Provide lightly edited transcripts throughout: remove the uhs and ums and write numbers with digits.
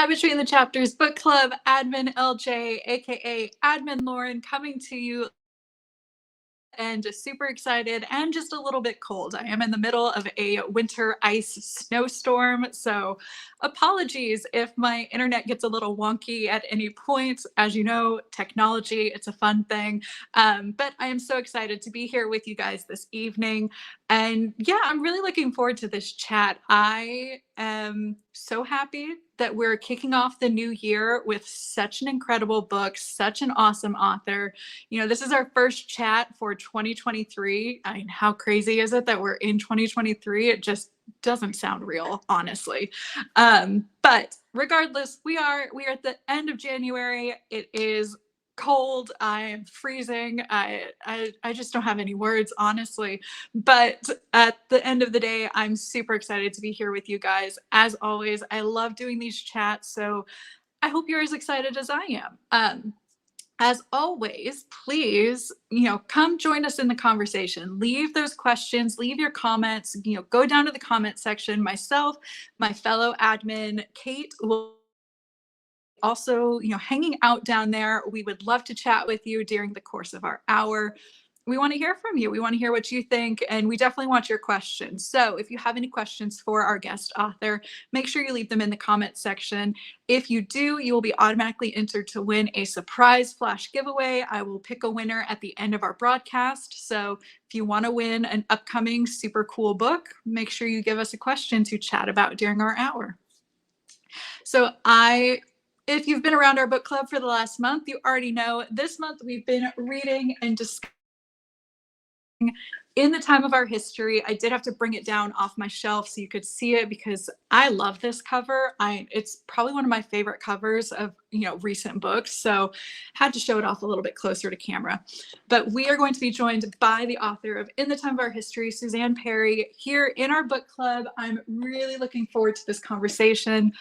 Hi, Between the Chapters Book Club, Admin LJ, aka Admin Lauren, coming to you and just super excited and just a little bit cold. I am in the middle of a winter ice snowstorm, so apologies if my internet gets a little wonky at any point. As you know, technology, it's a fun thing. But I am so excited to be here with you guys this evening. And yeah, I'm really looking forward to this chat. I am so happy that we're kicking off the new year with such an incredible book, such an awesome author. You know, this is our first chat for 2023. I mean, how crazy is it that we're in 2023? It just doesn't sound real, honestly. But regardless, we are at the end of January. It is cold. I am freezing. I just don't have any words, honestly. But at the end of the day, I'm super excited to be here with you guys. As always, I love doing these chats, so I hope you're as excited as I am. As always, please, come join us in the conversation. Leave those questions, leave your comments, go down to the comment section. Myself, my fellow admin, Kate, will also, hanging out down there. We would love to chat with you during the course of our hour. We want to hear from you. We want to hear what you think, and we definitely want your questions. So if you have any questions for our guest author, make sure you leave them in the comment section. If you do, you will be automatically entered to win a surprise flash giveaway. I will pick a winner at the end of our broadcast. So if you want to win an upcoming super cool book, make sure you give us a question to chat about during our hour. So if you've been around our book club for the last month, you already know this month we've been reading and discussing In the Time of Our History. I did have to bring it down off my shelf so you could see it because I love this cover. It's probably one of my favorite covers of recent books, so had to show it off a little bit closer to camera. But we are going to be joined by the author of In the Time of Our History, Susanne Pari, here in our book club. I'm really looking forward to this conversation.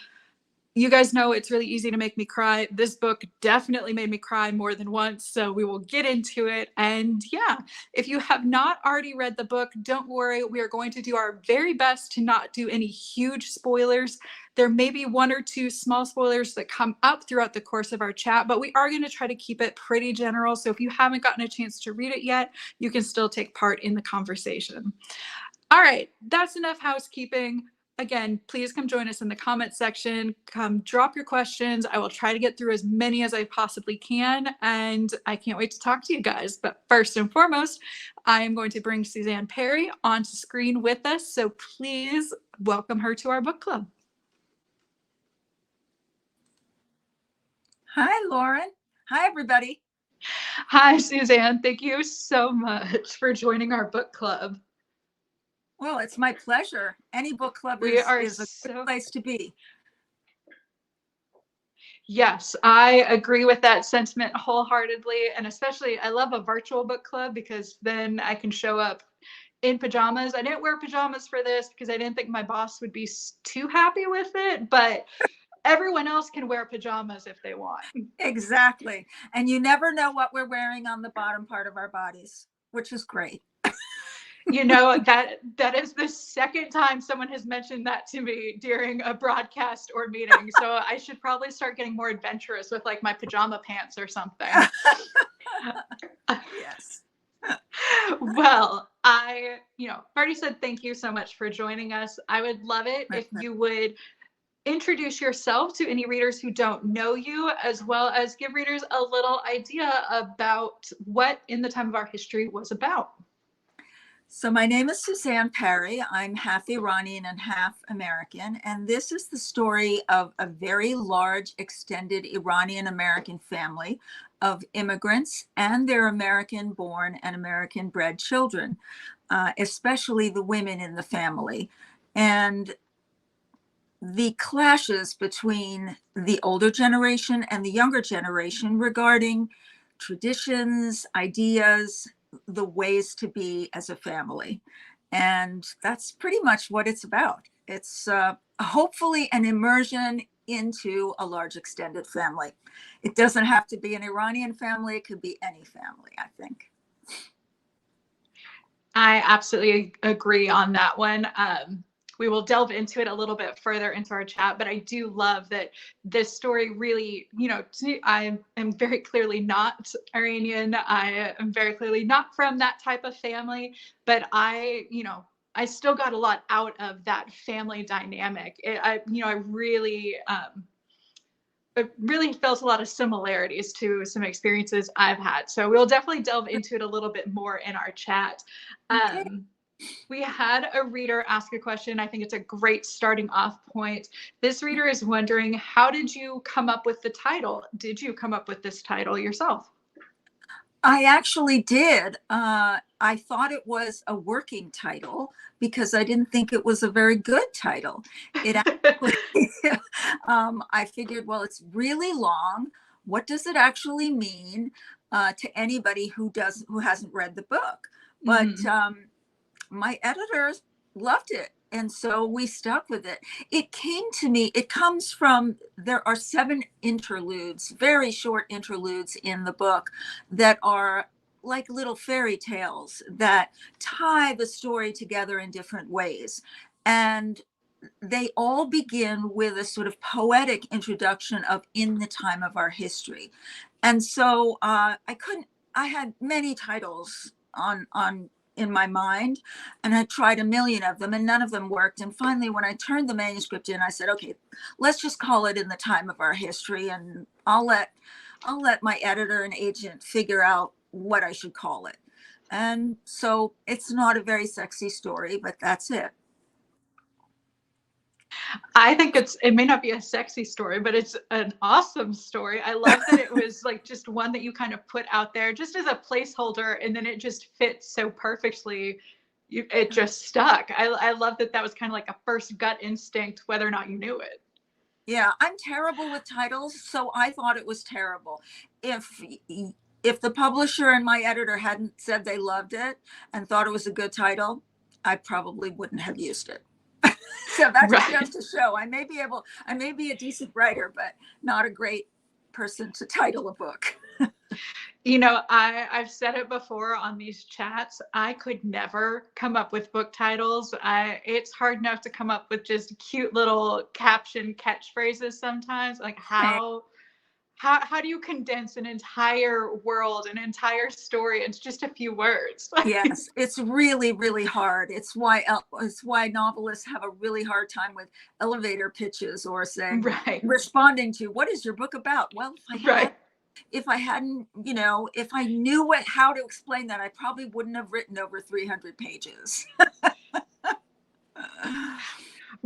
You guys know it's really easy to make me cry. This book definitely made me cry more than once, so we will get into it. And yeah, if you have not already read the book, don't worry. We are going to do our very best to not do any huge spoilers. There may be one or two small spoilers that come up throughout the course of our chat, but we are going to try to keep it pretty general. So if you haven't gotten a chance to read it yet, you can still take part in the conversation. All right, that's enough housekeeping. Again, please come join us in the comment section. Come drop your questions. I will try to get through as many as I possibly can, and I can't wait to talk to you guys. But first and foremost, I am going to bring Susanne Pari onto screen with us, so please welcome her to our book club. Hi, Lauren. Hi, everybody. Hi, Susanne. Thank you so much for joining our book club. Well, it's my pleasure. Any book club is a good place to be. Yes, I agree with that sentiment wholeheartedly. And especially, I love a virtual book club because then I can show up in pajamas. I didn't wear pajamas for this because I didn't think my boss would be too happy with it, but everyone else can wear pajamas if they want. Exactly. And you never know what we're wearing on the bottom part of our bodies, which is great. That is the second time someone has mentioned that to me during a broadcast or meeting. So I should probably start getting more adventurous with like my pajama pants or something. Yes. Well, I already said thank you so much for joining us. I would love it if you would introduce yourself to any readers who don't know you, as well as give readers a little idea about what In the Time of Our History was about. So my name is Susanne Pari. I'm half Iranian and half American, and this is the story of a very large extended Iranian-American family of immigrants and their American-born and American-bred children, especially the women in the family. And the clashes between the older generation and the younger generation regarding traditions, ideas, the ways to be as a family. And that's pretty much what it's about. It's hopefully an immersion into a large extended family. It doesn't have to be an Iranian family. It could be any family, I think. I absolutely agree on that one. we will delve into it a little bit further into our chat. But I do love that this story really, I am very clearly not Iranian. I am very clearly not from that type of family, but I still got a lot out of that family dynamic. I really felt a lot of similarities to some experiences I've had. So we'll definitely delve into it a little bit more in our chat. Okay. We had a reader ask a question. I think it's a great starting off point. This reader is wondering, how did you come up with the title? Did you come up with this title yourself? I actually did. I thought it was a working title because I didn't think it was a very good title. It actually, I figured, well, it's really long. What does it actually mean to anybody who hasn't read the book? But my editors loved it. And so we stuck with it. It came to me, it comes from, there are 7 interludes, very short interludes in the book that are like little fairy tales that tie the story together in different ways. And they all begin with a sort of poetic introduction of in the time of our history. And so I had many titles on in my mind, and I tried a million of them and none of them worked. And finally, when I turned the manuscript in, I said, okay, let's just call it in the time of our history, and I'll let my editor and agent figure out what I should call it. And so it's not a very sexy story, but that's it. I think it may not be a sexy story, but it's an awesome story. I love that it was like just one that you kind of put out there just as a placeholder, and then it just fits so perfectly. It just stuck. I love that was kind of like a first gut instinct, whether or not you knew it. Yeah, I'm terrible with titles, so I thought it was terrible. If the publisher and my editor hadn't said they loved it and thought it was a good title, I probably wouldn't have used it. So that just goes to show I may be a decent writer, but not a great person to title a book. I've said it before on these chats. I could never come up with book titles. It's hard enough to come up with just cute little caption catchphrases sometimes. Like how do you condense an entire world, an entire story into just a few words? Yes, it's really, really hard. It's why novelists have a really hard time with elevator pitches or saying, responding to, what is your book about? Well, if I knew how to explain that, I probably wouldn't have written over 300 pages.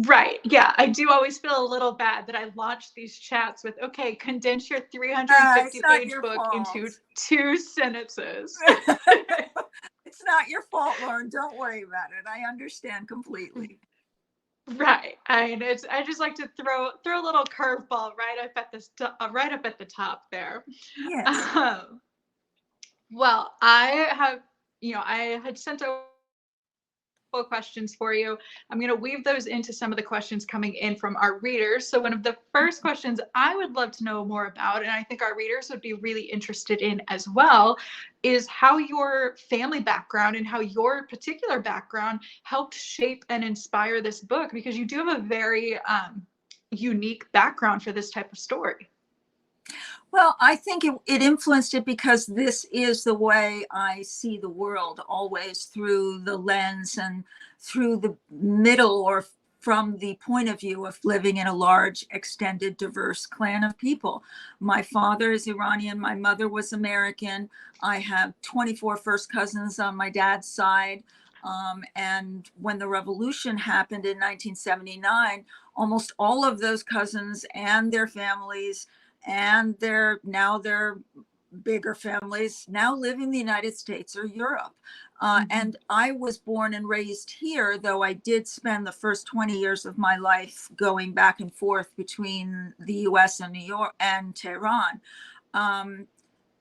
Right. Yeah. I do always feel a little bad that I launched these chats with, okay, condense your 350-page book into 2 sentences. It's not your fault, Lauren. Don't worry about it. I understand completely. Right. I just like to throw a little curveball right up at the top there. Yes. Well, I had sent over questions for you. I'm going to weave those into some of the questions coming in from our readers. So one of the first questions I would love to know more about, and I think our readers would be really interested in as well, is how your family background and how your particular background helped shape and inspire this book, because you do have a very unique background for this type of story. Well, I think it influenced it because this is the way I see the world, always through the lens and through the middle, or from the point of view of living in a large, extended, diverse clan of people. My father is Iranian. My mother was American. I have 24 first cousins on my dad's side. And when the revolution happened in 1979, almost all of those cousins and their families and their bigger families now live in the United States or Europe. And I was born and raised here, though I did spend the first 20 years of my life going back and forth between the US and New York and Tehran.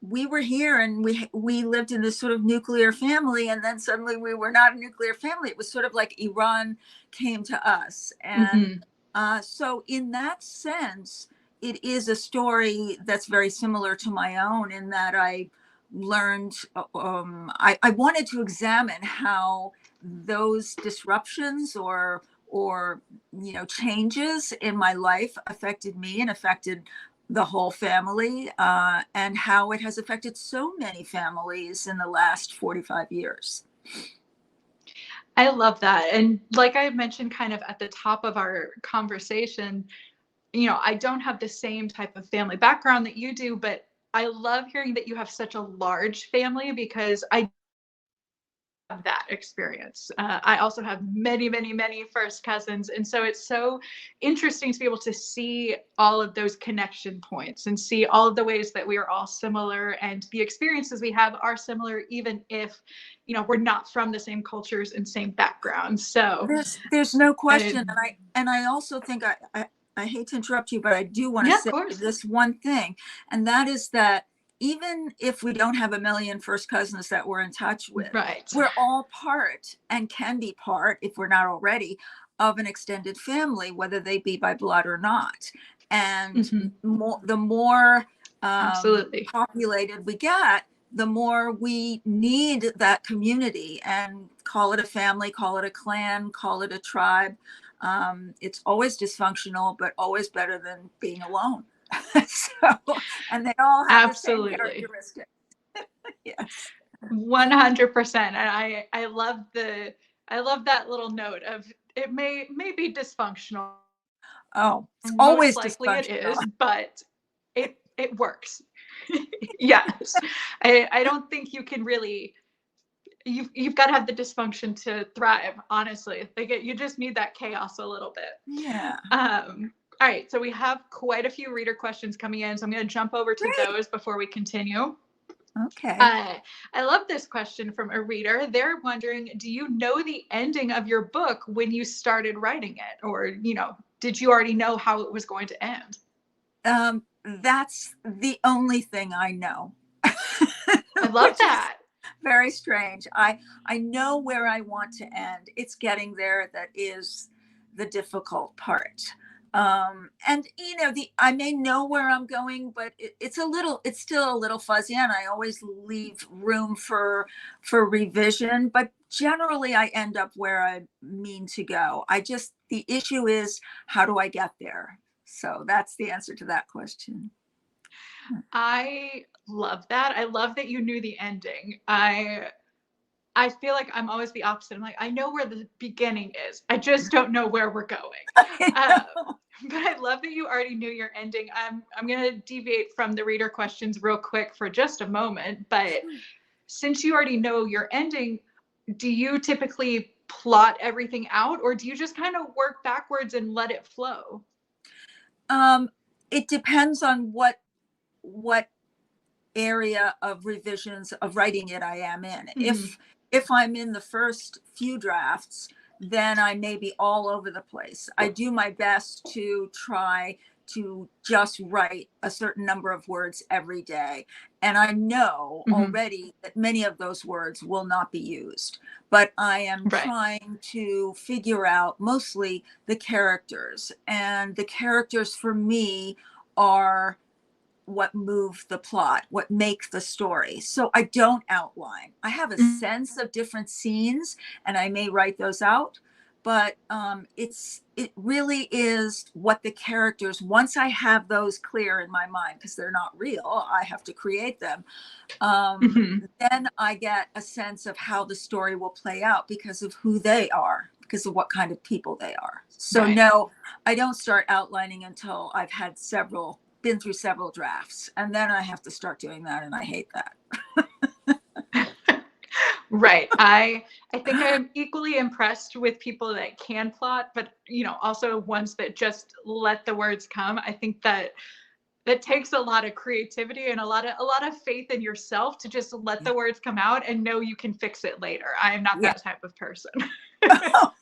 We were here and we lived in this sort of nuclear family, and then suddenly we were not a nuclear family. It was sort of like Iran came to us. And so in that sense, it is a story that's very similar to my own, in that I learned, I wanted to examine how those disruptions or or changes in my life affected me and affected the whole family, and how it has affected so many families in the last 45 years. I love that. And like I mentioned kind of at the top of our conversation, I don't have the same type of family background that you do, but I love hearing that you have such a large family because I have that experience. I also have many, many, many first cousins. And so it's so interesting to be able to see all of those connection points and see all of the ways that we are all similar and the experiences we have are similar, even if, we're not from the same cultures and same backgrounds. So there's no question. I, And I also think I hate to interrupt you, but I do want to yeah, of say course. this one thing, and that is that even if we don't have a million first cousins that we're in touch with, Right. we're all part and can be part, if we're not already, of an extended family, whether they be by blood or not. And the more Absolutely. populated we get, the more we need that community, and call it a family, call it a clan, call it a tribe. It's always dysfunctional, but always better than being alone. And they all have the same characteristics. Yes. 100%. And I love that little note of it may be dysfunctional. Oh, it's Most always likely it is, dysfunctional. but it works. Yes. I don't think you can really you've got to have the dysfunction to thrive, honestly. Like you just need that chaos a little bit. Yeah. All right, so we have quite a few reader questions coming in, so I'm going to jump over to those before we continue. Okay. I love this question from a reader. They're wondering, do you know the ending of your book when you started writing it? Or, did you already know how it was going to end? That's the only thing I know. I love that. Very strange. I know where I want to end. It's getting there that is the difficult part. And I may know where I'm going, but it's still a little fuzzy, and I always leave room for revision, but generally I end up where I mean to go. The issue is, how do I get there? So that's the answer to that question. I love that. I love that you knew the ending. I feel like I'm always the opposite. I'm like, I know where the beginning is. I just don't know where we're going. But I love that you already knew your ending. I'm going to deviate from the reader questions real quick for just a moment. But since you already know your ending, do you typically plot everything out, or do you just kind of work backwards and let it flow? It depends on what area of revisions of writing it I am in. If I'm in the first few drafts, then I may be all over the place. I do my best to try to just write a certain number of words every day. And I know already that many of those words will not be used, but I am trying to figure out mostly the characters. And the characters for me are what move the plot, what makes the story. So I don't outline. I have a sense of different scenes, and I may write those out, but it really is what the characters, once I have those clear in my mind, because they're not real, I have to create them, then I get a sense of how the story will play out because of who they are, because of what kind of people they are. So no, I don't start outlining until I've had been through several drafts, and then I have to start doing that, and I hate that. Right. I think I'm equally impressed with people that can plot, but also ones that just let the words come. I think that takes a lot of creativity and a lot of faith in yourself to just let the words come out and know you can fix it later. I am not that type of person. Well,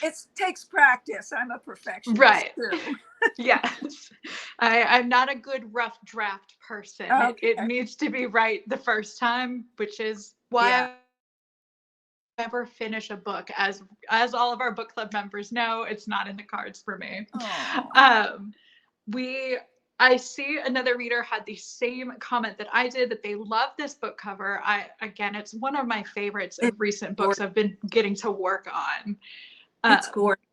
it takes practice. I'm a perfectionist. Right. Too. Yes. I'm not a good rough draft person. Okay. It needs to be right the first time, which is why I never finish a book. As all of our book club members know, it's not in the cards for me. I see another reader had the same comment that I did, that they love this book cover. Again, it's one of my favorites of recent books I've been getting to work on. It's Um, gorgeous.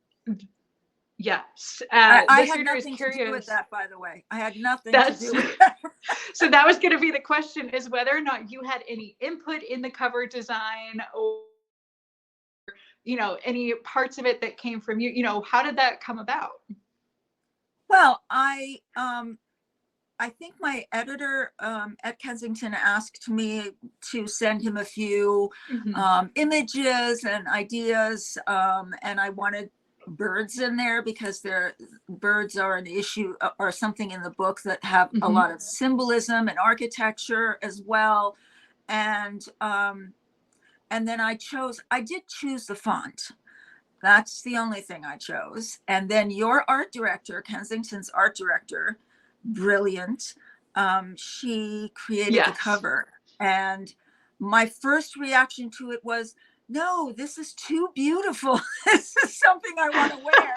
yes, I this had reader is nothing to do with curious. that, by the way. I had nothing to That's do with that. so that was going to be the question, is whether or not you had any input in the cover design, or any parts of it that came from you. How did that come about? Well, I think my editor at Kensington asked me to send him a few Hmm. images and ideas, and I wanted birds in there because birds are an issue or something in the book that have a Hmm. lot of symbolism and architecture as well. And then I did choose the font. That's the only thing I chose. And then your art director, Kensington's art director, brilliant. She created the Yes. cover. And my first reaction to it was, no, this is too beautiful. This is something I want to wear.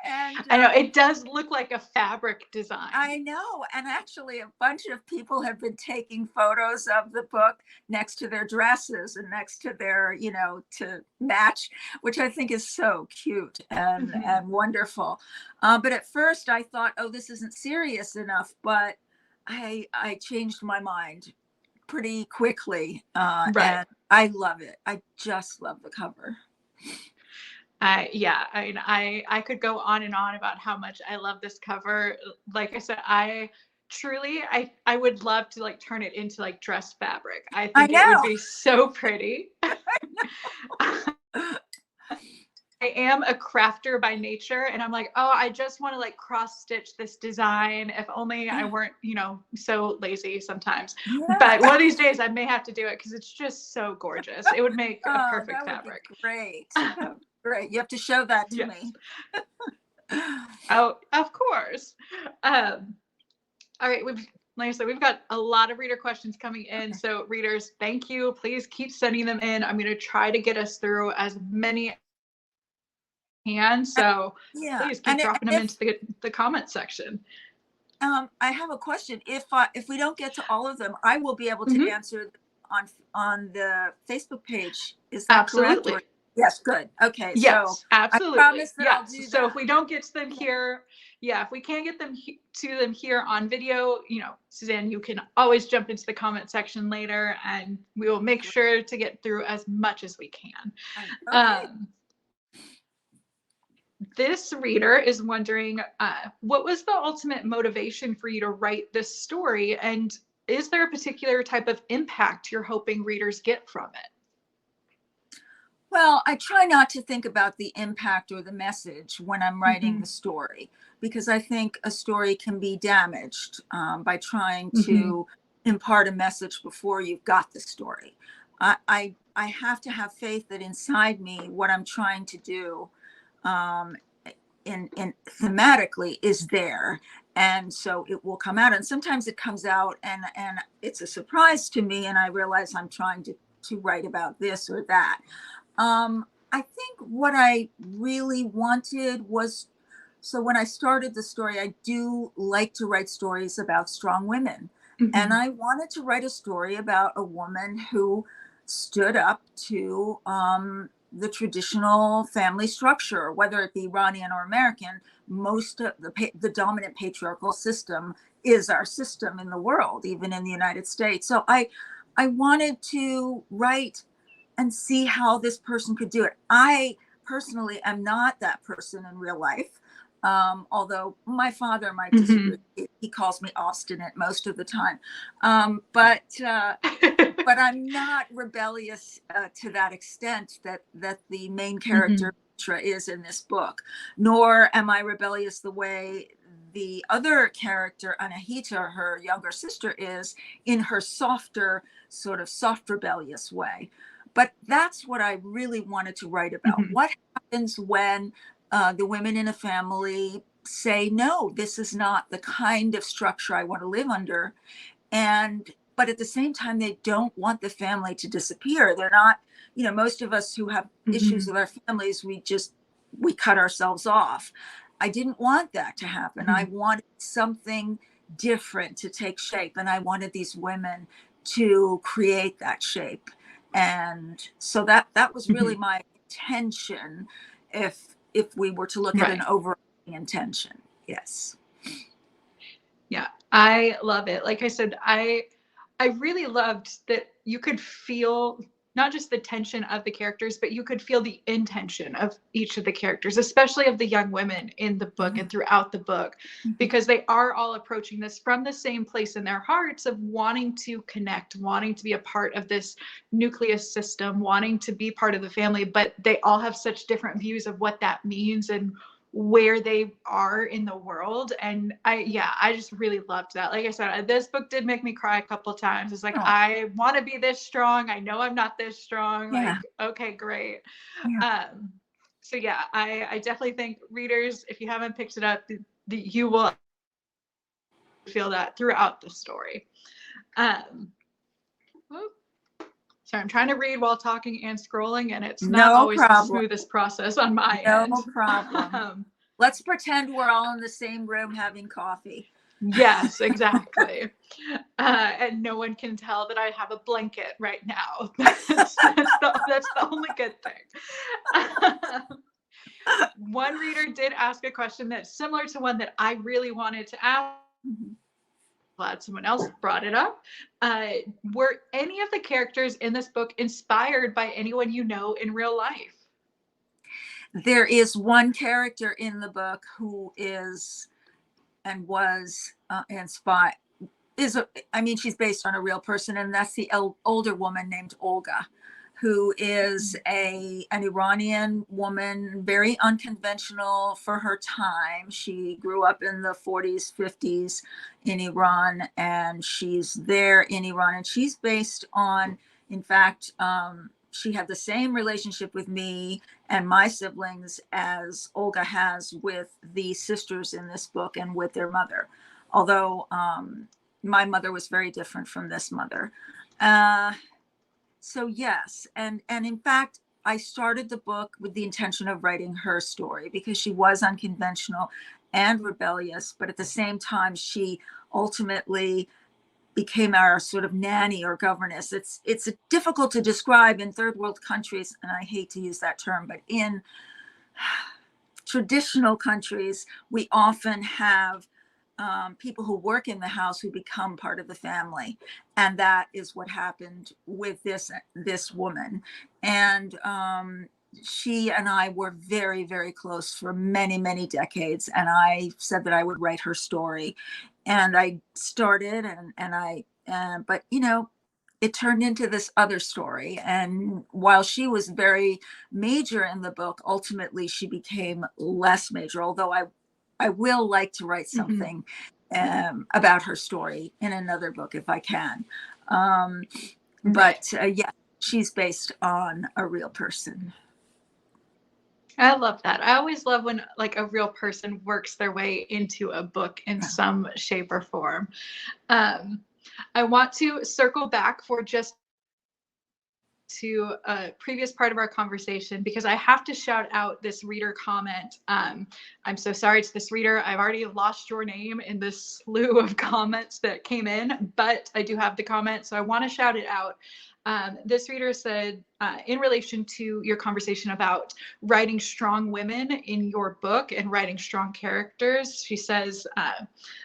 And I know it does look like a fabric design. I know. And actually, a bunch of people have been taking photos of the book next to their dresses and next to their, to match, which I think is so cute Hmm. and wonderful. But at first, I thought, oh, this isn't serious enough. But I changed my mind pretty quickly, Right. and I love it. I just love the cover. Yeah, I could go on and on about how much I love this cover. Like I said, I would love to like turn it into like dress fabric. I I think it would know. be so pretty. I am a crafter by nature, and I'm like, oh, I just want to like cross stitch this design. If only I weren't, so lazy sometimes. Yeah. But one of these days I may have to do it because it's just so gorgeous. It would make a Oh, perfect that would be fabric. great. That would be great. You have to show that to Yes. me. Oh, of course. All right, like I said, we've got a lot of reader questions coming in. So readers, thank you. Please keep sending them in. I'm going to try to get us through as many as I can. So Yeah, please keep and dropping them if into the comment section. I have a question, if we don't get to all of them, I will be able to Hmm. answer on the Facebook page. Is that correct? Or Absolutely. yes, good. Okay, so Yes, I absolutely. promise that I'll Yes. do So if that. we don't get to them here, yeah, if we can't get them to them here on video, Suzanne, you can always jump into the comment section later and we will make sure to get through as much as we can. Okay. Um, this reader is wondering, what was the ultimate motivation for you to write this story? And is there a particular type of impact you're hoping readers get from it? Well, I try not to think about the impact or the message when I'm writing Hmm. the story, because I think a story can be damaged by trying Hmm. to impart a message before you've got the story. I have to have faith that inside me, what I'm trying to do um, in thematically is there, and so it will come out. And sometimes it comes out, and it's a surprise to me, and I realize I'm trying to write about this or that. I think what I really wanted was, so when I started the story, I do like to write stories about strong women. And Hmm. I wanted to write a story about a woman who stood up to the traditional family structure, whether it be Iranian or American. Most of the dominant patriarchal system is our system in the world, even in the United States. So I wanted to write and see how this person could do it. I personally am not that person in real life. Although my father might disagree. Hmm. He calls me obstinate most of the time. But I'm not rebellious to that extent that the main Hmm. character is in this book, nor am I rebellious the way the other character, Anahita, her younger sister, is in her softer, sort of soft rebellious way. But that's what I really wanted to write about. Hmm. What happens when the women in a family say, no, this is not the kind of structure I want to live under. But at the same time, they don't want the family to disappear. They're not, most of us who have issues Hmm. with our families, we cut ourselves off. I didn't want that to happen. I Hmm. wanted something different to take shape, and I wanted these women to create that shape. And so that was really Hmm. my if we were to look at an Right. overall intention. Yes. Yeah, I love it. Like I said, I really loved that you could feel not just the tension of the characters, but you could feel the intention of each of the characters, especially of the young women in the book Mhm. and throughout the book, Mhm. because they are all approaching this from the same place in their hearts of wanting to connect, wanting to be a part of this nucleus system, wanting to be part of the family, but they all have such different views of what that means and where they are in the world. And I just really loved that. Like I said, this book did make me cry a couple times. It's like, Oh, I want to be this strong. I know I'm not this strong. yeah. Like, okay, great. Yeah. um so yeah, I definitely think readers, if you haven't picked it up, you will feel that throughout the story. um Sorry, I'm trying to read while talking and scrolling, and it's not No always the problem. smoothest process on my No end. problem. um, Let's pretend we're all in the same room having coffee. Yes, exactly. And no one can tell that I have a blanket right now. That's the only good thing. One reader did ask a question that's similar to one that I really wanted to ask. Mhm. Glad someone else brought it up. Were any of the characters in this book inspired by anyone you know in real life? There is one character in the book who is and was inspired. I mean, she's based on a real person, and that's the older woman named Olga, who is an Iranian woman, very unconventional for her time. She grew up in the 40s, 50s in Iran, and she's there in Iran, and she's based on, in fact, she had the same relationship with me and my siblings as Olga has with the sisters in this book and with their mother. Although my mother was very different from this mother. So yes, and in fact, I started the book with the intention of writing her story because she was unconventional and rebellious, but at the same time, she ultimately became our sort of nanny or governess. It's difficult to describe in third world countries, and I hate to use that term, but in traditional countries, we often have people who work in the house who become part of the family, and that is what happened with this woman. And she and I were very, very close for many, many decades. And I said that I would write her story, and I started, but it turned into this other story. And while she was very major in the book, ultimately she became less major, although I will like to write Mhm. something about her story in another book if I can. Um, Right. but yeah, she's based on a real person. I love that. I always love when like a real person works their way into a book in some shape or form. Um, I want to circle back for just to a previous part of our conversation because I have to shout out this reader comment. I'm so sorry to this reader. I've already lost your name in this slew of comments that came in, but I do have the comment, so I want to shout it out. This reader said, in relation to your conversation about writing strong women in your book and writing strong characters, she says,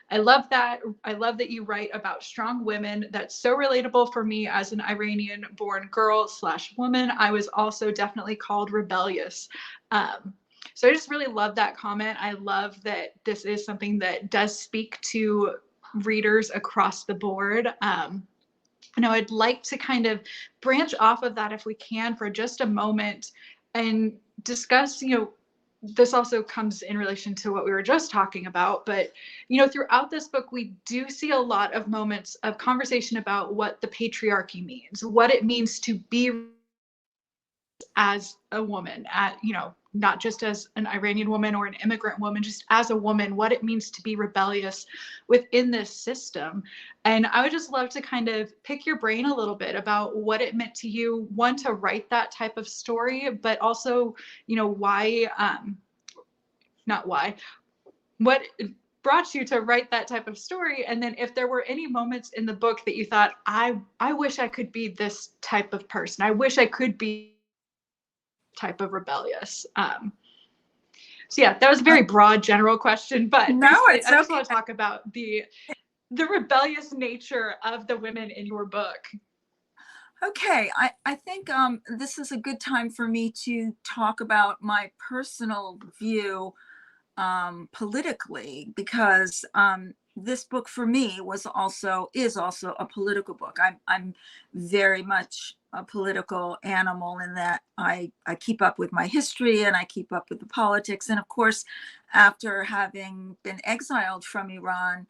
I love that. I love that you write about strong women. That's so relatable for me as an Iranian born girl slash woman. I was also definitely called rebellious. Um, so I just really love that comment. I love that this is something that does speak to readers across the board. And I'd like to kind of branch off of that if we can for just a moment and discuss, this also comes in relation to what we were just talking about, but throughout this book we do see a lot of moments of conversation about what the patriarchy means, what it means to be as a woman, not just as an Iranian woman or an immigrant woman, just as a woman, what it means to be rebellious within this system. And I would just love to kind of pick your brain a little bit about what it meant to you, one, to write that type of story, but also, why, not why, what brought you to write that type of story. And then if there were any moments in the book that you thought, I wish I could be this type of person. I wish I could be type of rebellious. So yeah, that was a very broad general question, but No, basically it's I just okay. want to talk about the rebellious nature of the women in your book. Okay, I think this is a good time for me to talk about my personal view politically, because this book for me is also a political book. I'm very much a political animal in that I keep up with my history and I keep up with the politics. And of course, after having been exiled from Iran,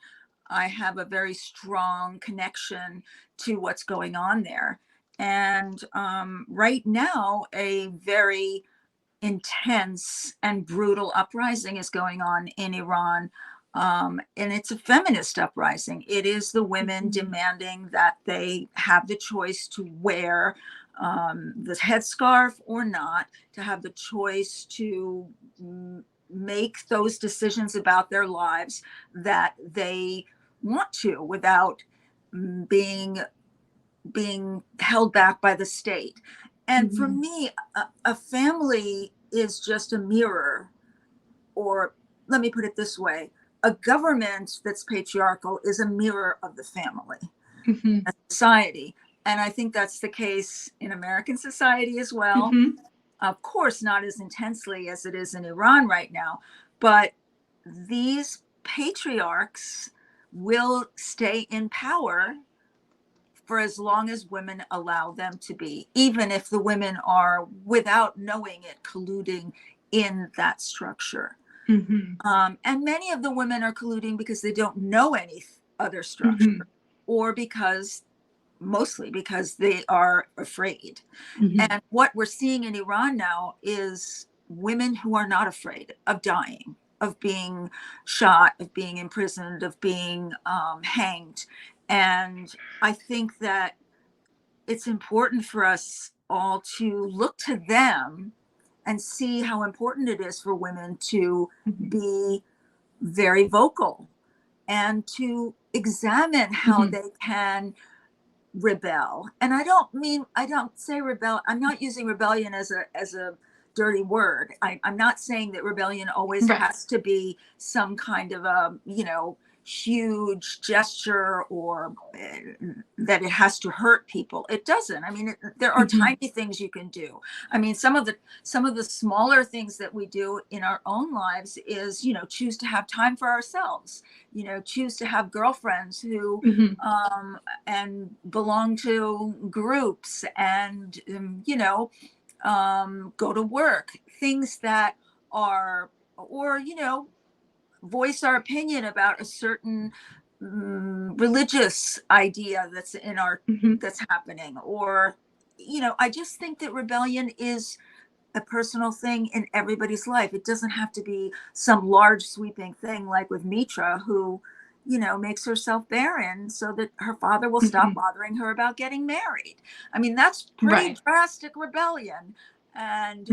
I have a very strong connection to what's going on there. And right now, a very intense and brutal uprising is going on in Iran. And it's a feminist uprising. It is the women demanding that they have the choice to wear the headscarf or not, to have the choice to make those decisions about their lives that they want to without being held back by the state. And for me, a family is just a mirror, or let me put it this way, a government that's patriarchal is a mirror of the family, a society. And I think that's the case in American society as well. Of course, not as intensely as it is in Iran right now, but these patriarchs will stay in power for as long as women allow them to be, even if the women are, without knowing it, colluding in that structure. And many of the women are colluding because they don't know any other structure, or mostly because they are afraid. And what we're seeing in Iran now is women who are not afraid of dying, of being shot, of being imprisoned, of being hanged. And I think that it's important for us all to look to them and see how important it is for women to be very vocal and to examine how they can rebel. And I don't say rebel, I'm not using rebellion as a dirty word. I'm not saying that rebellion always Right. has to be some kind of a, huge gesture, or that it has to hurt people. It doesn't. I mean, there are tiny things you can do. I mean, some of the smaller things that we do in our own lives is, choose to have time for ourselves, choose to have girlfriends who and belong to groups, and go to work, things that are, or voice our opinion about a certain religious idea that's happening. Or I just think that rebellion is a personal thing in everybody's life. It doesn't have to be some large sweeping thing like with Mitra, who makes herself barren so that her father will stop bothering her about getting married. I mean, that's pretty drastic rebellion. And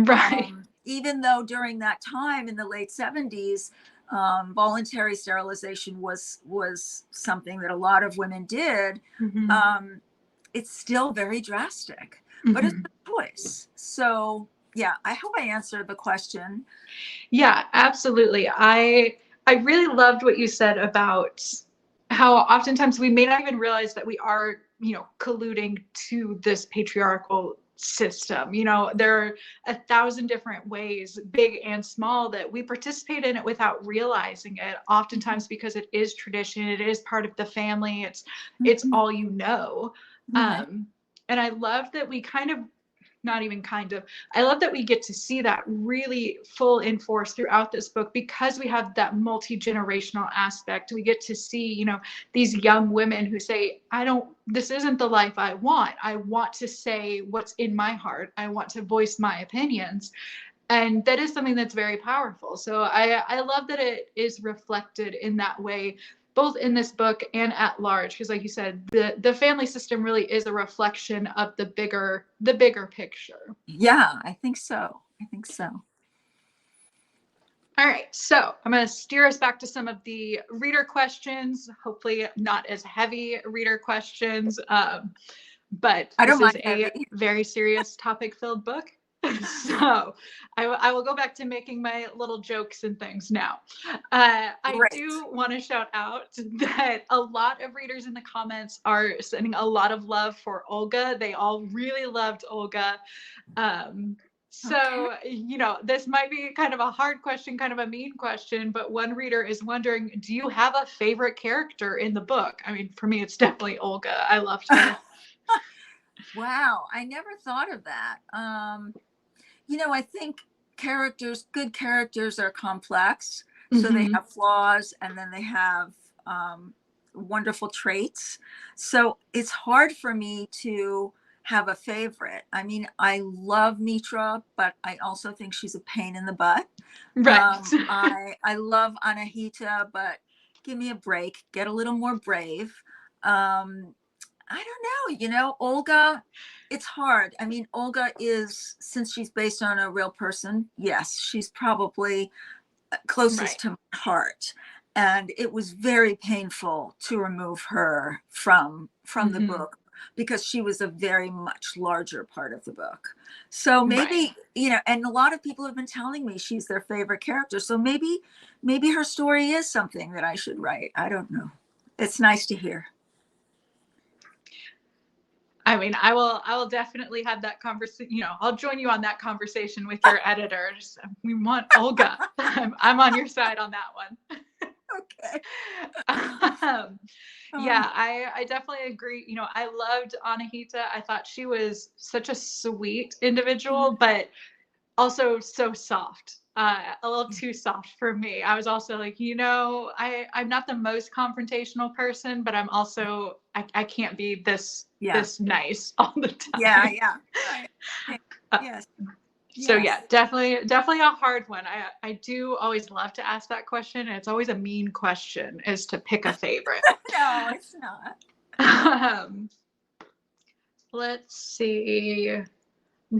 even though during that time in the late 70s, voluntary sterilization was something that a lot of women did, it's still very drastic, but it's a choice. So yeah, I hope I answered the question. Yeah, absolutely. I really loved what you said about how oftentimes we may not even realize that we are, colluding to this patriarchal system. There are 1,000 different ways, big and small, that we participate in it without realizing it. Oftentimes because it is tradition, it is part of the family, it's all you know. And I love that we I love that we get to see that really full in force throughout this book, because we have that multi-generational aspect. We get to see, these young women who say, this isn't the life I want. I want to say what's in my heart. I want to voice my opinions. And that is something that's very powerful. So I love that it is reflected in that way, both in this book and at large, because like you said, the family system really is a reflection of the bigger picture. Yeah, I think so. All right, so I'm going to steer us back to some of the reader questions, hopefully not as heavy reader questions, but I this don't is mind a heavy. very serious topic-filled book. So I will go back to making my little jokes and things now. I Great. do want to shout out that a lot of readers in the comments are sending a lot of love for Olga. They all really loved Olga. Um, Okay. so, this might be kind of a hard question, kind of a mean question, but one reader is wondering, do you have a favorite character in the book? I mean, for me, it's definitely Olga. I loved her. Wow, I never thought of that. I think good characters are complex. So they Mhm. have flaws and then they have um, wonderful traits. So it's hard for me to have a favorite. I mean, I love Mitra, but I also think she's a pain in the butt. Right. I love Anahita, but give me a break. Get a little more brave. Um, I don't know, Olga, it's hard. I mean, Olga is, since she's based on a real person, yes, she's probably closest Right. to my heart. And it was very painful to remove her from the Hmm. book because she was a very much larger part of the book. So Right. maybe, and a lot of people have been telling me she's their favorite character. So maybe her story is something that I should write. I don't know. It's nice to hear. I mean, I will definitely have that conversation. I'll join you on that conversation with your editors. We want Olga. I'm on your side on that one. Okay. um, Oh, yeah, I definitely agree. I loved Anahita. I thought she was such a sweet individual, but also so soft. A little too soft for me. I was also like, I'm not the most confrontational person, but I'm also I can't be yeah. this nice all the Yeah, time. yeah. Right. Uh, Yes, so yeah, yes. definitely a hard one. I do always love to ask that question, and it's always a mean question, is to pick a favorite. No, it's not. um, let's see.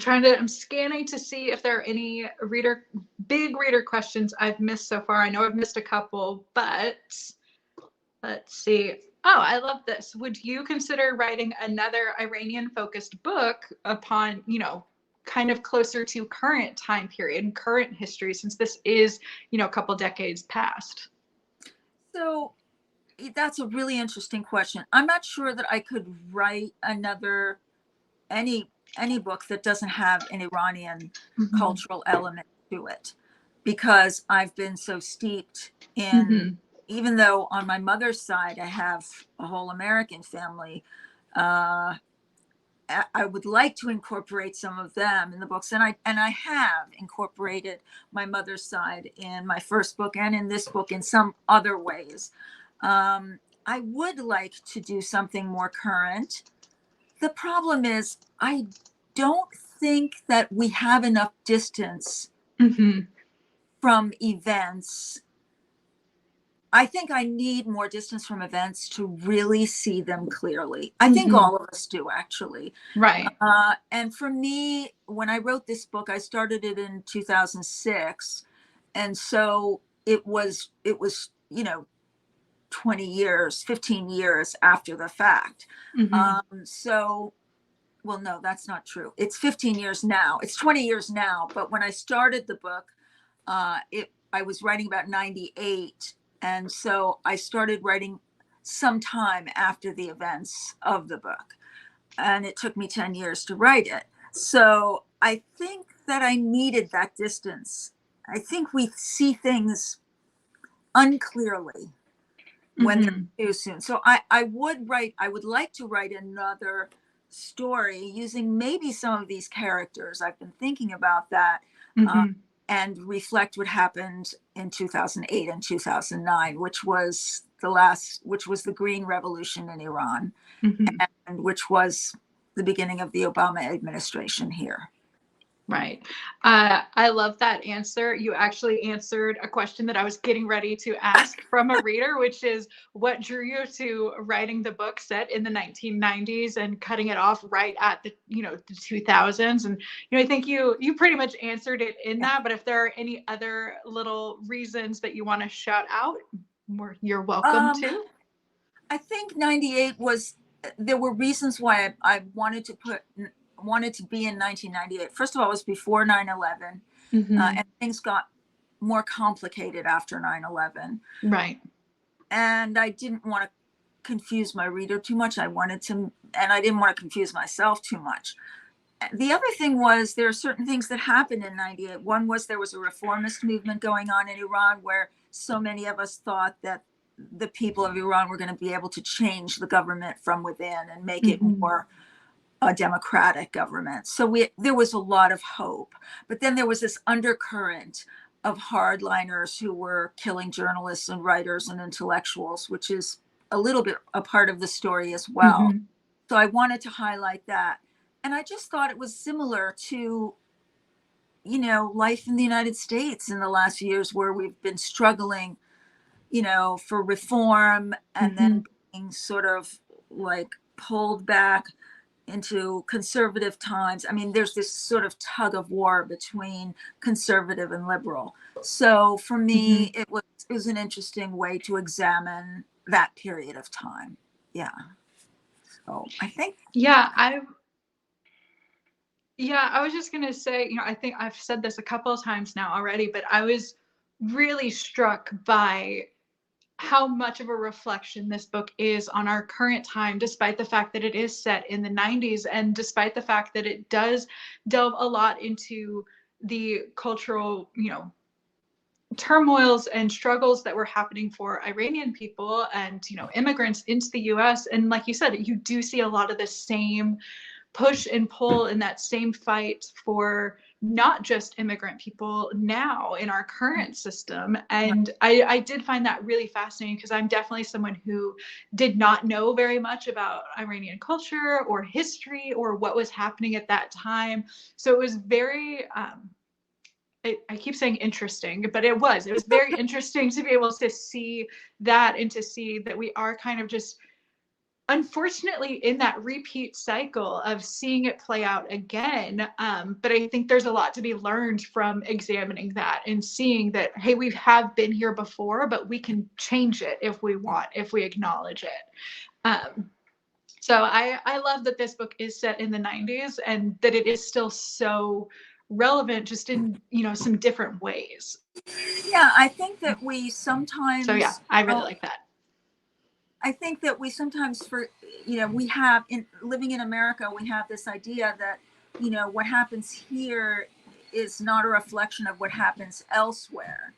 I'm scanning to see if there are any big reader questions I've missed so far. I know I've missed a couple, but let's see. Oh, I love this. Would you consider writing another Iranian focused book upon, kind of closer to current time period and current history, since this is, a couple decades past? So that's a really interesting question. I'm not sure that I could write any any book that doesn't have an Iranian Mm-hmm. cultural element to it because I've been so steeped in, Mm-hmm. even though on my mother's side I have a whole American family. uh I would like to incorporate some of them in the books, and I have incorporated my mother's side in my first book and in this book in some other ways. I would like to do something more current. The problem is, I don't think that we have enough distance Mm-hmm. from events. I think I need more distance from events to really see them clearly. I think Mm-hmm. all of us do, actually. Right. And for me, when I wrote this book, I started it in 2006, and so it was 20 years, 15 years after the fact. Mm-hmm. So, well, no, that's not true. It's 15 years now. It's 20 years now. But when I started the book, I was writing about 98, and so I started writing sometime after the events of the book, and it took me 10 years to write it. So I think that I needed that distance. I think we see things unclearly when Mm-hmm. they're too soon. So I would like to write another story using maybe some of these characters. I've been thinking about that, uh, Mm-hmm. and reflect what happened in 2008 and 2009, which was the Green Revolution in Iran, Mm-hmm. and which was the beginning of the Obama administration here. Right. I love that answer. You actually answered a question that I was getting ready to ask from a reader, which is what drew you to writing the book set in the 1990s and cutting it off right at the 2000s. And I think you pretty much answered it in Yeah. that. But if there are any other little reasons that you want to shout out, you're welcome Um, to. I think 98 was, there were reasons why I wanted to wanted to be in 1998. First of all, it was before 9/11, Mm-hmm. and things got more complicated after 9/11. Right. And I didn't want to confuse my reader too much. I didn't want to confuse myself too much. The other thing was there are certain things that happened in 98. One was there was a reformist movement going on in Iran where so many of us thought that the people of Iran were going to be able to change the government from within and make it Mm-hmm. more a democratic government. So there was a lot of hope. But then there was this undercurrent of hardliners who were killing journalists and writers and intellectuals, which is a little bit a part of the story as well. Mm-hmm. So I wanted to highlight that. And I just thought it was similar to, life in the United States in the last years where we've been struggling, for reform and Mm-hmm. then being sort of like pulled back into conservative times. I mean, there's this sort of tug of war between conservative and liberal. So for me, Mm-hmm. it was an interesting way to examine that period of time. Yeah. So I think. Yeah, I was just gonna say, I think I've said this a couple of times now already, but I was really struck by how much of a reflection this book is on our current time, despite the fact that it is set in the 90s, and despite the fact that it does delve a lot into the cultural, turmoils and struggles that were happening for Iranian people and, immigrants into the US. And like you said, you do see a lot of the same push and pull in that same fight for not just immigrant people now in our current system. And I did find that really fascinating because I'm definitely someone who did not know very much about Iranian culture or history or what was happening at that time. So it was very, I keep saying interesting, but it was very interesting to be able to see that and to see that we are kind of just unfortunately in that repeat cycle of seeing it play out again. But I think there's a lot to be learned from examining that and seeing that, hey, we have been here before, but we can change it if we want, if we acknowledge it. So I love that this book is set in the 90s and that it is still so relevant, just in, some different ways. Yeah, I think that we So yeah, sometimes, I really like that. I think that we sometimes, we have in living in America, we have this idea that, what happens here is not a reflection of what happens elsewhere.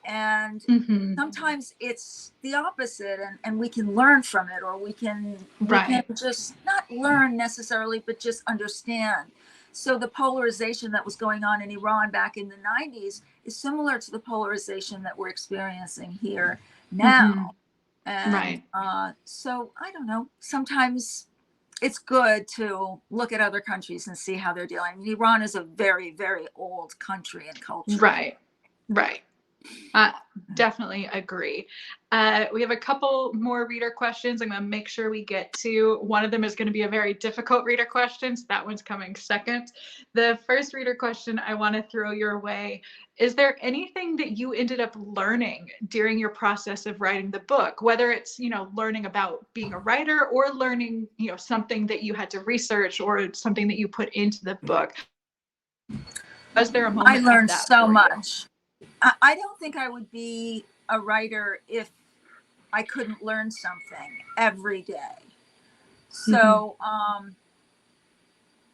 And Mm-hmm. sometimes it's the opposite, and we can learn from it, or we can Right. just not learn necessarily, but just understand. So the polarization that was going on in Iran back in the 90s is similar to the polarization that we're experiencing here now. Mm-hmm. And Right. so I don't know, sometimes it's good to look at other countries and see how they're dealing. I mean, Iran is a very, very old country and culture. Right. Right. Definitely agree. We have a couple more reader questions. I'm going to make sure we get to. One of them is going to be a very difficult reader question, so that one's coming second. The first reader question I want to throw your way: is there anything that you ended up learning during your process of writing the book, whether it's, learning about being a writer or learning, something that you had to research or something that you put into the book? Was there a I moment of learned that so for you? much. I don't think I would be a writer if I couldn't learn something every day. Mm-hmm. So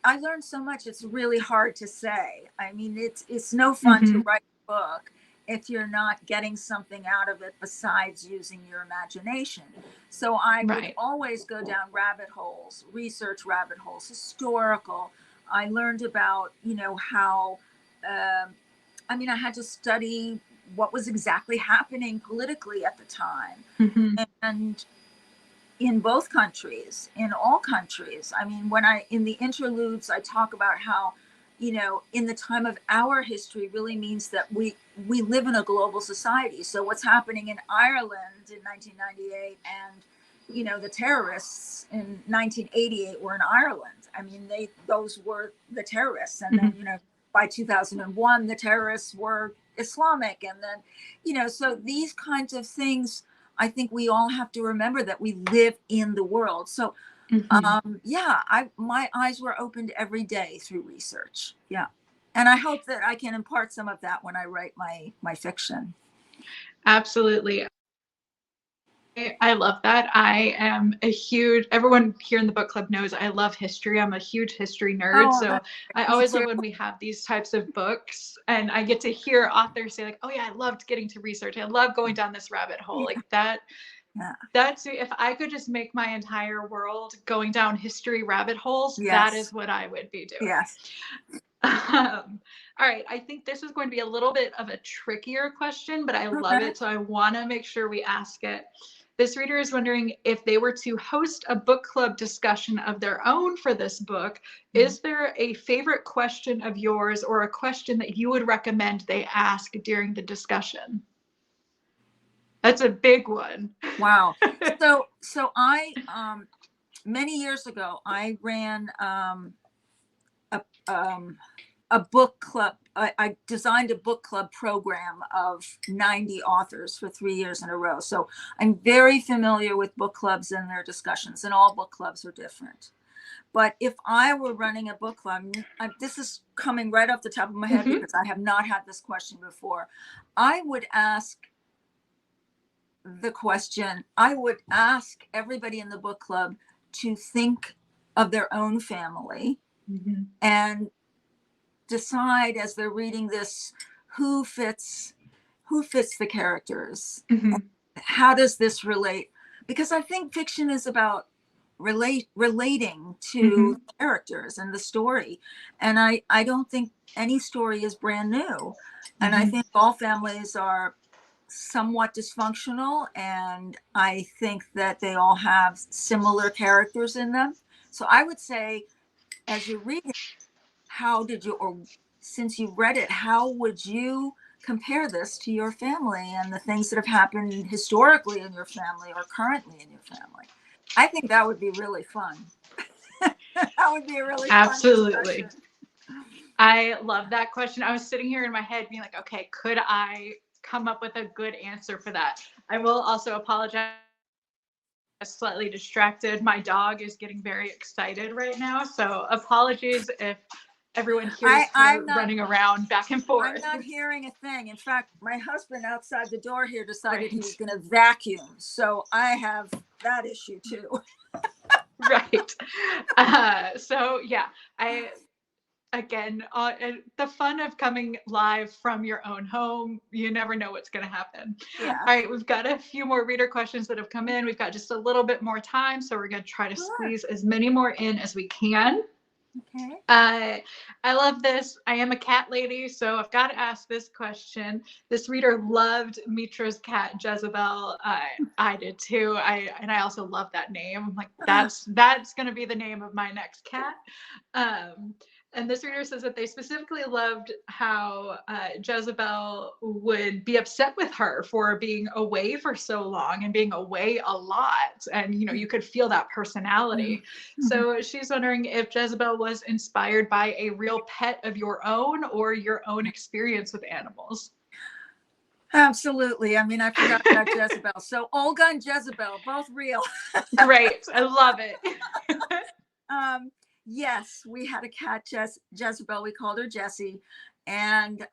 I learned so much. It's really hard to say. I mean, it's no fun to Mm-hmm. write a book if you're not getting something out of it besides using your imagination. So I would Right. always go down rabbit holes, research rabbit holes, historical. I learned about, how, I mean, I had to study what was exactly happening politically at the time. Mm-hmm. And in both countries, in all countries. I mean, in the interludes, I talk about how, in the time of our history really means that we live in a global society. So what's happening in Ireland in 1998 and, the terrorists in 1988 were in Ireland. I mean, those were the terrorists. And then, Mm-hmm. by 2001, the terrorists were Islamic. And then, so these kinds of things, I think we all have to remember that we live in the world. So Mhm. Yeah, my eyes were opened every day through research. Yeah. And I hope that I can impart some of that when I write my fiction. Absolutely. I love that. I am a huge, everyone here in the book club knows I love history. I'm a huge history nerd. Oh, So that's I me always love too. when we have these types of books and I get to hear authors say, like, oh yeah, I loved getting to research. I love going down this rabbit hole. Yeah. Like that, Yeah. that's if I could just make my entire world going down history rabbit holes, that is Yes. what I would be doing. Yes. All right, I think this is going to be a little bit of a trickier question, but I love Okay. it, so I want to make sure we ask it. This reader is wondering if they were to host a book club discussion of their own for this book, is there a favorite question of yours or a question that you would recommend they ask during the discussion? That's a big one. Wow. So I many years ago I ran a a book club. I designed a book club program of 90 authors for 3 years in a row. So I'm very familiar with book clubs and their discussions, and all book clubs are different. But if I were running a book club, this is coming right off the top of my head Mhm. because I have not had this question before. I would ask I would ask everybody in the book club to think of their own family Mhm. and decide as they're reading this who fits who fits the characters. Mhm. How does this relate? Because I think fiction is about relating to Mhm. characters and the story. And I don't think any story is brand new. And I Mhm. think all families are somewhat dysfunctional, and I think that they all have similar characters in them. So I would say, as you're reading, how did you, or since you read it, how would you compare this to your family and the things that have happened historically in your family or currently in your family? I think that would be really fun. That would be a really fun Absolutely. discussion. I love that question. I was sitting here in my head being like, okay, could I come up with a good answer for that? I will also apologize. I'm slightly distracted. My dog is getting very excited right now. So apologies if everyone hears I'm her not running around back and I'm forth. not hearing a thing. In fact, my husband outside the door here decided he was Right. going to vacuum. So I have that issue too. Right. So yeah, I again, the fun of coming live from your own home, you never know what's going to happen. Yeah. All right, we've got a few more reader questions that have come in. We've got just a little bit more time, so we're going to try to Sure. squeeze as many more in as we can. Okay. Uh, I love this. I am a cat lady, so I've got to ask this question. This reader loved Mitra's cat Jezebel. I did too. I also love that name. I'm like, that's going to be the name of my next cat. Um, and this reader says that they specifically loved how Jezebel would be upset with her for being away for so long and being away a lot. And, you know, you could feel that personality. Mhm. So she's wondering if Jezebel was inspired by a real pet of your own or your own experience with animals. Absolutely. I mean, I forgot about Jezebel. So Olga and Jezebel, both real. Great. I love it. um, yes, we had a cat, Jezebel. We called her Jessie. And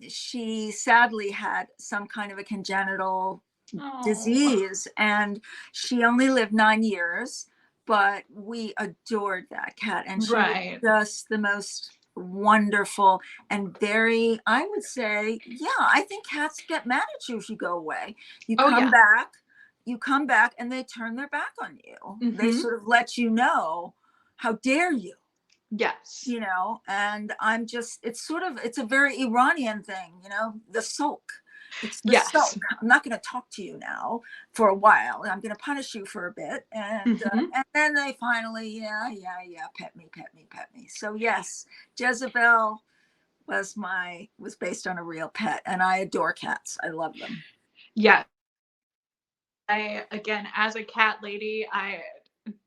she sadly had some kind of a congenital Oh, disease. And she only lived 9 years, but we adored that cat. And she was right. just the most wonderful and very, I would say, yeah, I think cats get mad at you if you go away. You Oh, come yeah. back, and they turn their back on you. They Mm-hmm. sort of let you know, how dare you, Yes. and it's a very Iranian thing, the sulk. It's the Yes. sulk. I'm not going to talk to you now for a while. I'm going to punish you for a bit. Mm-hmm. And then they finally, yeah, pet me, pet me, pet me. So yes, Jezebel was based on a real pet, and I adore cats. I love them. Yeah. Again, as a cat lady,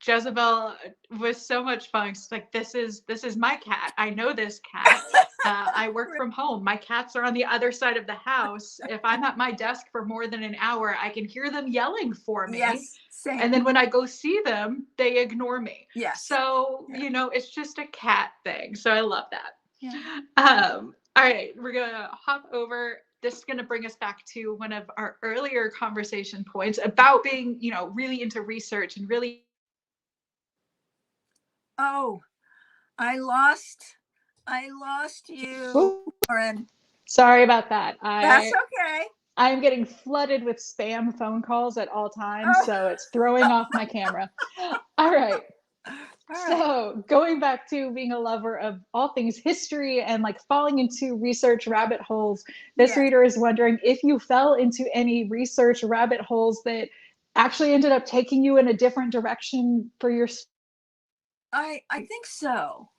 Jezebel was so much fun. It's like, this is my cat. I know this cat. I work from home. My cats are on the other side of the house. If I'm at my desk for more than an hour, I can hear them yelling for me. Yes, same. And then when I go see them, they ignore me. Yes. So, Yeah. you know, it's just a cat thing. So I love that. Yeah. All right, we're going to hop over. This is going to bring us back to one of our earlier conversation points about being, you know, really into research and really. Oh, I lost you, Ooh, Lauren. sorry about that. That's okay. I'm getting flooded with spam phone calls at all times, Oh, so it's throwing off my camera. All right. all right. So, going back to being a lover of all things history and like falling into research rabbit holes, this Yes. reader is wondering if you fell into any research rabbit holes that actually ended up taking you in a different direction for your. I think so.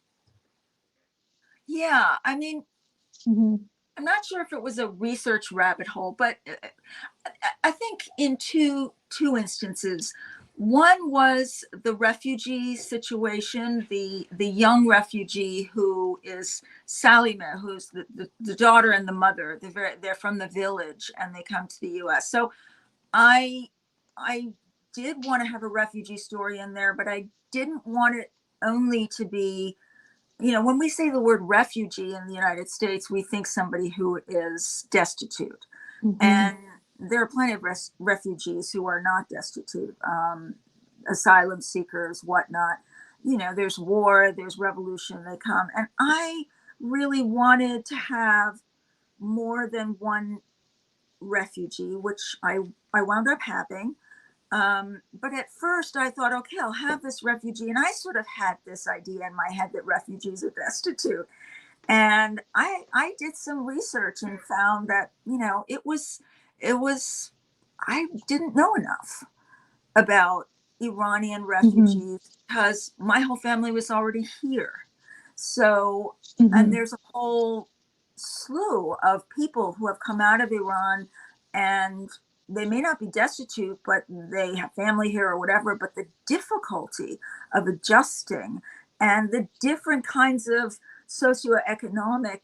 Yeah. I mean, Mhm. I'm not sure if it was a research rabbit hole, but I think in two instances. One was the refugee situation, the young refugee who is Sally Mae, who's the daughter and the mother. They're from the village and they come to the U.S. So I I did want to have a refugee story in there, but I didn't want it only to be, when we say the word refugee in the United States, we think somebody who is destitute. Mhm. And there are plenty of refugees who are not destitute, asylum seekers, whatnot. There's war, there's revolution, they come. And I really wanted to have more than one refugee, which I wound up having. But at first I thought, okay, I'll have this refugee. And I sort of had this idea in my head that refugees are destitute. And I did some research and found that, it was, I didn't know enough about Iranian Mhm. refugees because my whole family was already here. So, and Mhm. there's a whole slew of people who have come out of Iran, and they may not be destitute, but they have family here or whatever. But the difficulty of adjusting and the different kinds of socioeconomic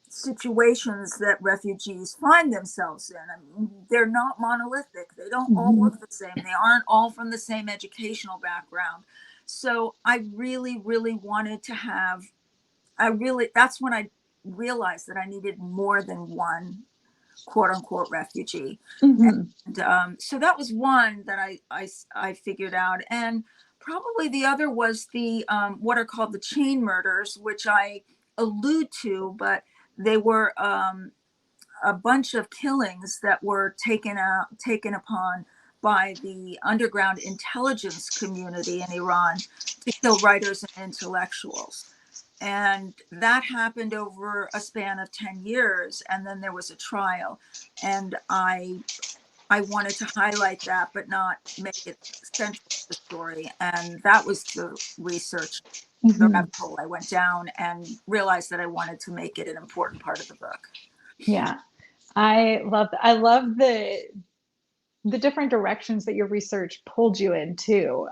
situations that refugees find themselves in. I mean, they're not monolithic. They don't all Mhm. look the same. They aren't all from the same educational background. So I really, really wanted to have, that's when I realized that I needed more than one quote unquote refugee. Mhm. And so that was one that I figured out. And probably the other was the what are called the chain murders, which I allude to, but they were a bunch of killings that were taken upon by the underground intelligence community in Iran to kill writers and intellectuals. And that happened over a span of 10 years. And then there was a trial. And I wanted to highlight that, but not make it central to the story. And that was the research, the Mhm. rabbit hole I went down, and realized that I wanted to make it an important part of the book. Yeah. I love the different directions that your research pulled you into.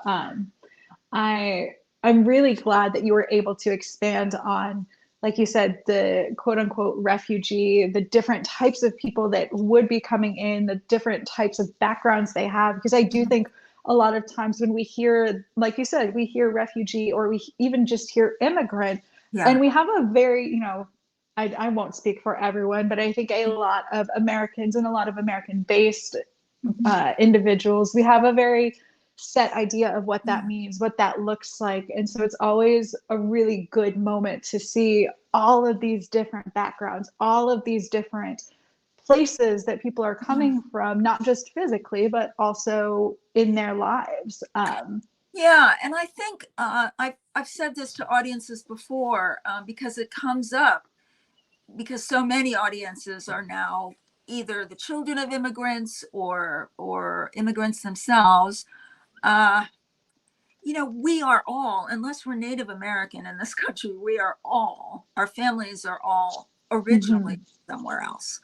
I I'm really glad that you were able to expand on, like you said, the quote unquote refugee, the different types of people that would be coming in, the different types of backgrounds they have. Because I do think a lot of times when we hear, like you said, we hear refugee or we even just hear immigrant, Yeah. and we have a very, I won't speak for everyone, but I think a lot of Americans and a lot of American based individuals, we have a very set idea of what that means, what that looks like. And so it's always a really good moment to see all of these different backgrounds, all of these different places that people are coming from, not just physically, but also in their lives. Yeah, and I think I've said this to audiences before because it comes up because so many audiences are now either the children of immigrants or immigrants themselves. Uh, we are all, unless we're Native American in this country, our families are all originally Mhm. somewhere else.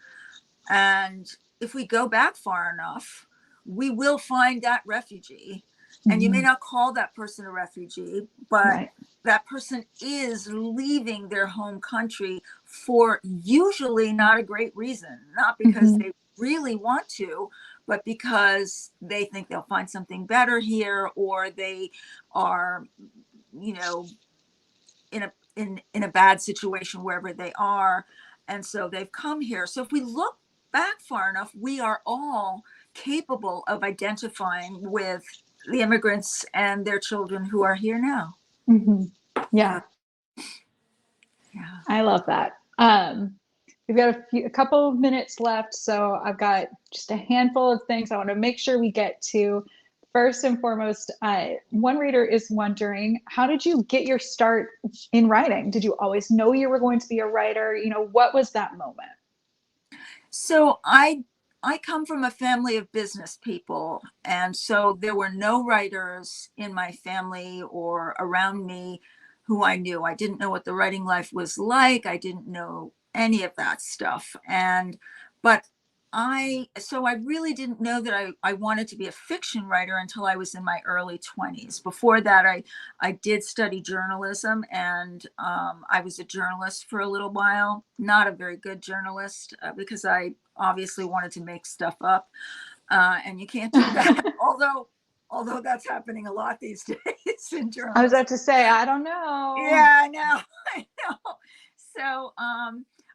And if we go back far enough, we will find that refugee. And you may Mhm. not call that person a refugee, but Right. that person is leaving their home country for usually not a great reason, not because they really want to, but because they think they'll find something better here, or they are, you know, in a bad situation wherever they are, and so they've come here. So if we look back far enough, we are all capable of identifying with the immigrants and their children who are here now. Yeah. Yeah. I love that. We've got a couple of minutes left, so I've got just a handful of things I want to make sure we get to. First and foremost, one reader is wondering, how did you get your start in writing? Did you always know you were going to be a writer? You know, what was that moment? So I come from a family of business people, and so there were no writers in my family or around me who I knew. I didn't know what the writing life was like. I didn't know any of that stuff. But I really didn't know that I wanted to be a fiction writer until I was in my early 20s. Before that, I did study journalism, and I was a journalist for a little while. Not a very good journalist, because I obviously wanted to make stuff up, and you can't do that. Although that's happening a lot these days in I was journalism. about to say, I don't know. Yeah, I know. I know. So,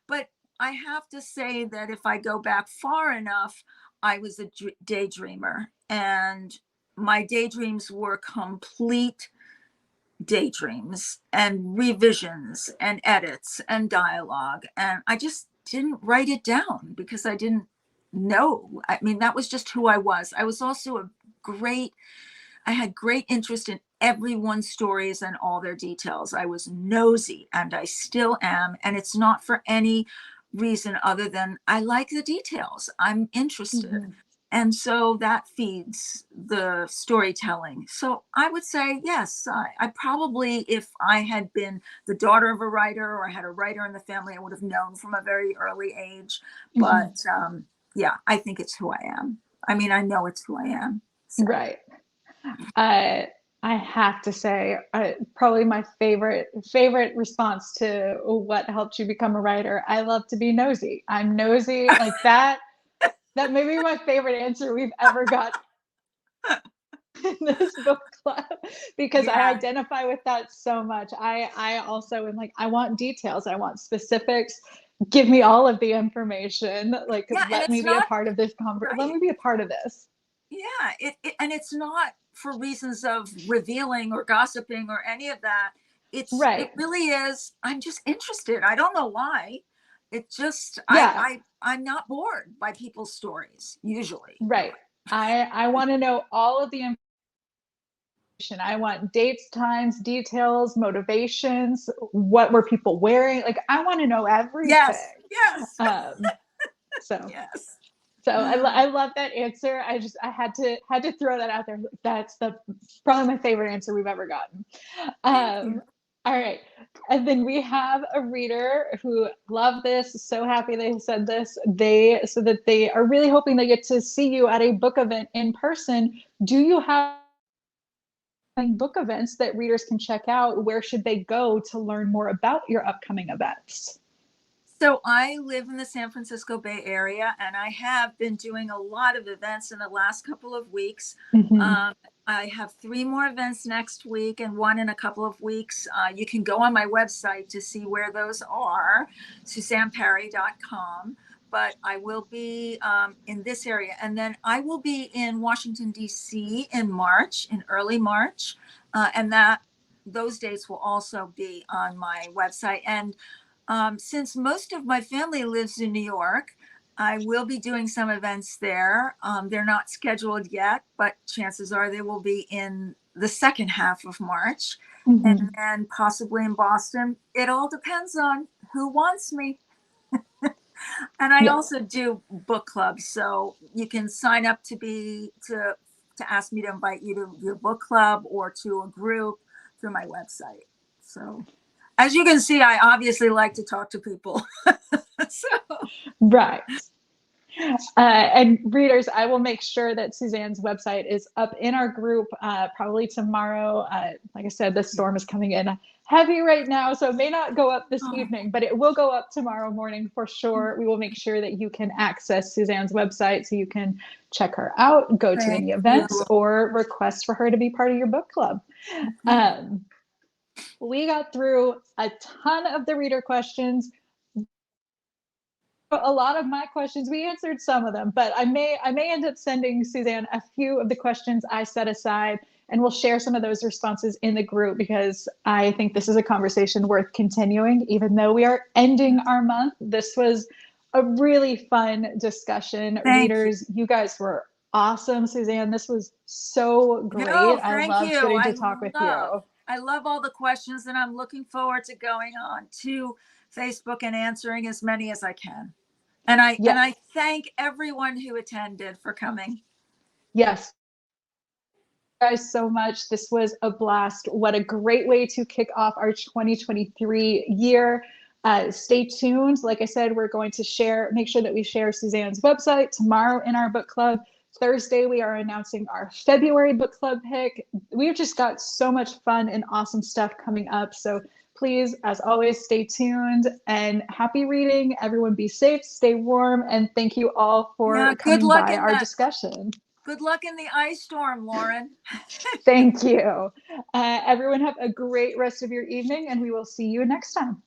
but I have to say that if I go back far enough, I was a daydreamer, and my daydreams were complete daydreams and revisions and edits and dialogue. And I just didn't write it down because I didn't know. I mean, that was just who I was. I was also I had great interest in everyone's stories and all their details. I was nosy, and I still am. And it's not for any reason other than I like the details. I'm interested. And so that feeds the storytelling. So I would say, yes, I probably, if I had been the daughter of a writer or had a writer in the family, I would have known from a very early age. But yeah, I think it's who I am. I mean, I know it's who I am. So. Right. I have to say, probably my favorite response to what helped you become a writer. I love to be nosy. I'm nosy like that. That may be my favorite answer we've ever got in this book club, because I identify with that so much. I also am like, I want details. I want specifics. Give me all of the information. Like, let me be a part of this conversation. Let me be a part of this. Yeah, and it's not for reasons of revealing or gossiping or any of that. It really is. I'm just interested. I don't know why. It just I'm not bored by people's stories usually. Right. I want to know all of the information. I want dates, times, details, motivations. What were people wearing? Like, I want to know everything. Yes. So yes. So I love that answer. I had to throw that out there. That's probably my favorite answer we've ever gotten. All right. And then we have a reader who loved this, so happy they said this. So that they are really hoping they get to see you at a book event in person. Do you have book events that readers can check out? Where should they go to learn more about your upcoming events? So I live in the San Francisco Bay Area, and I have been doing a lot of events in the last couple of weeks. I have 3 more events next week and 1 in a couple of weeks. You can go on my website to see where those are, SusannePari.com. But I will be in this area. And then I will be in Washington, D.C. in March, in early March. And those dates will also be on my website. And since most of my family lives in New York, I will be doing some events there. They're not scheduled yet, but chances are they will be in the second half of March, and then possibly in Boston. It all depends on who wants me. And I also do book clubs, so you can sign up to ask me to invite you to your book club or to a group through my website. So. As you can see, I obviously like to talk to people. Right. And readers, I will make sure that Suzanne's website is up in our group probably tomorrow. Like I said, the storm is coming in heavy right now, so it may not go up this evening, but it will go up tomorrow morning for sure. We will make sure that you can access Suzanne's website so you can check her out, go to any events, or request for her to be part of your book club. We got through a ton of the reader questions. A lot of my questions, we answered some of them, but I may end up sending Suzanne a few of the questions I set aside, and we'll share some of those responses in the group because I think this is a conversation worth continuing. Even though we are ending our month, this was a really fun discussion. Readers, you guys were awesome. Suzanne, this was so great. No, I loved getting to talk with you. I love all the questions, and I'm looking forward to going on to Facebook and answering as many as I can. And I thank everyone who attended for coming. Yes. Guys so much. This was a blast. What a great way to kick off our 2023 year. Stay tuned. Like I said, we're going to make sure that we share Suzanne's website tomorrow in our book club. Thursday, we are announcing our February book club pick. We've just got so much fun and awesome stuff coming up. So please, as always, stay tuned and happy reading. Everyone be safe, stay warm, and thank you all for coming by our discussion. Good luck in the ice storm, Lauren. Thank you. Everyone have a great rest of your evening, and we will see you next time.